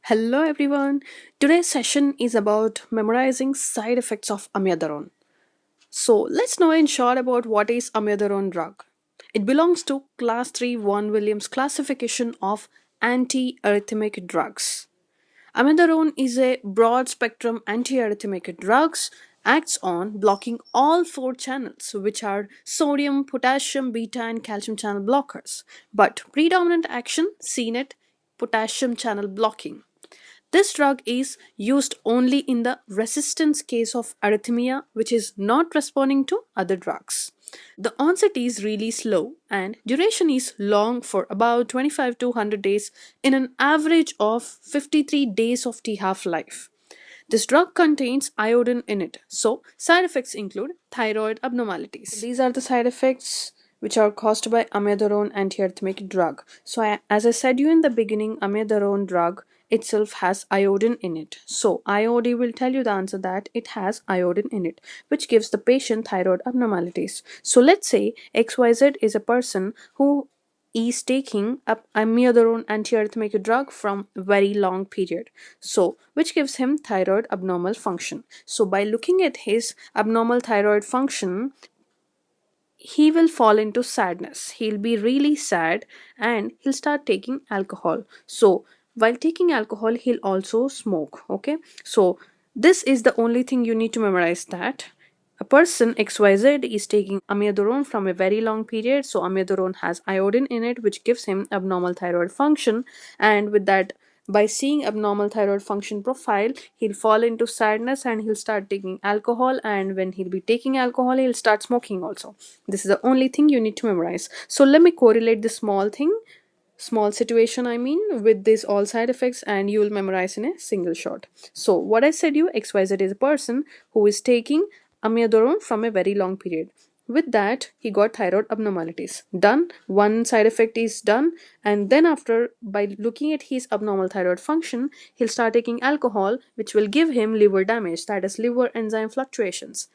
Hello everyone. Today's session is about memorizing side effects of amiodarone. So let's know in short about what is amiodarone drug. It belongs to class 3 Vaughan Williams classification of antiarrhythmic drugs. Amiodarone is a broad spectrum antiarrhythmic drugs acts on blocking all four channels which are sodium, potassium, beta and calcium channel blockers. But predominant action seen at potassium channel blocking. This drug is used only in the resistance case of arrhythmia, which is not responding to other drugs. The onset is really slow and duration is long for about 25 to 100 days in an average of 53 days of T half life. This drug contains iodine in it, so side effects include thyroid abnormalities. These are the side effects which are caused by amiodarone antiarrhythmic drug. So, as I said you in the beginning, amiodarone drug itself has iodine in it. So, IOD will tell you the answer that it has iodine in it, which gives the patient thyroid abnormalities. So, let's say XYZ is a person who is taking up amiodarone antiarrhythmic drug from very long period, so which gives him thyroid abnormal function. So by looking at his abnormal thyroid function, he will fall into sadness, he'll be really sad, and he'll start taking alcohol. So while taking alcohol he'll also smoke. Okay, so this is the only thing you need to memorize, that a person XYZ is taking amiodarone from a very long period, so amiodarone has iodine in it, which gives him abnormal thyroid function. And with that, by seeing abnormal thyroid function profile, he'll fall into sadness and he'll start taking alcohol. And when he'll be taking alcohol, he'll start smoking also. This is the only thing you need to memorize. So let me correlate this small situation with these all side effects, and you will memorize in a single shot. So what I said you, XYZ is a person who is taking amiodarone from a very long period. With that, he got thyroid abnormalities. Done. One side effect is done. And then after, by looking at his abnormal thyroid function, he'll start taking alcohol, which will give him liver damage, that is liver enzyme fluctuations.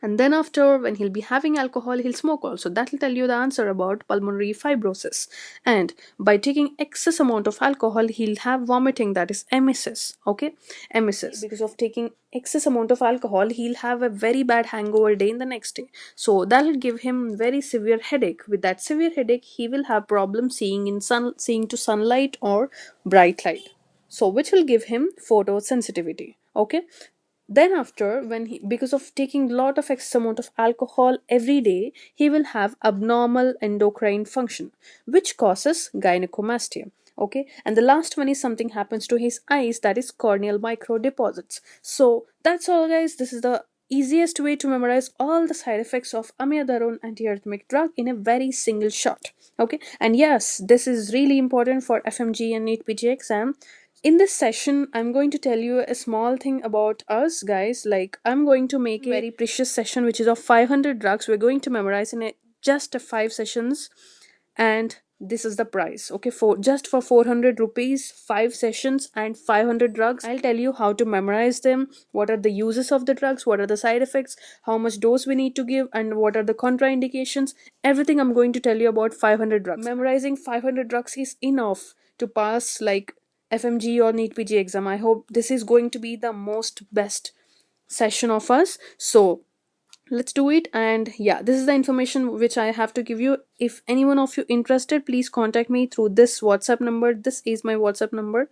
And then after, when he'll be having alcohol, he'll smoke also. That will tell you the answer about pulmonary fibrosis. And by taking excess amount of alcohol, he'll have vomiting, that is emesis. Okay, emesis. Because of taking excess amount of alcohol, he'll have a very bad hangover day in the next day. So that will give him very severe headache. With that severe headache, he will have problem seeing to sunlight or bright light. So which will give him photosensitivity. Okay, then after, when he, because of taking lot of excess amount of alcohol every day, he will have abnormal endocrine function, which causes gynecomastia. Okay, and the last one is something happens to his eyes, that is corneal microdeposits. So that's all guys, this is the easiest way to memorize all the side effects of amiodarone antiarrhythmic drug in a very single shot. Okay, and yes, this is really important for FMG and NEET PG exam. In this session, I'm going to tell you a small thing about us guys. Like, I'm going to make a very precious session which is of 500 drugs we're going to memorize in just 5 sessions. And this is the price. Okay, for just for 400 rupees, 5 sessions and 500 drugs. I'll tell you how to memorize them, what are the uses of the drugs, what are the side effects, how much dose we need to give, and what are the contraindications. Everything I'm going to tell you about 500 drugs. Memorizing 500 drugs is enough to pass like FMG or NEET PG exam. I hope this is going to be the most best session of us. So let's do it. And yeah, this is the information which I have to give you. If anyone of you interested, please contact me through this WhatsApp number. This is my WhatsApp number.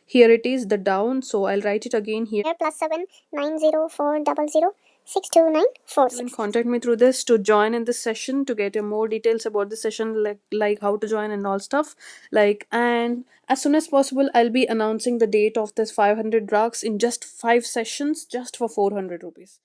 Here it is, the down. So I'll write it again here. +7 90400 62946. You can contact me through this to join in this session, to get more details about the session, like how to join and all stuff. And as soon as possible, I'll be announcing the date of this 500 drugs in just 5 sessions, just for 400 rupees.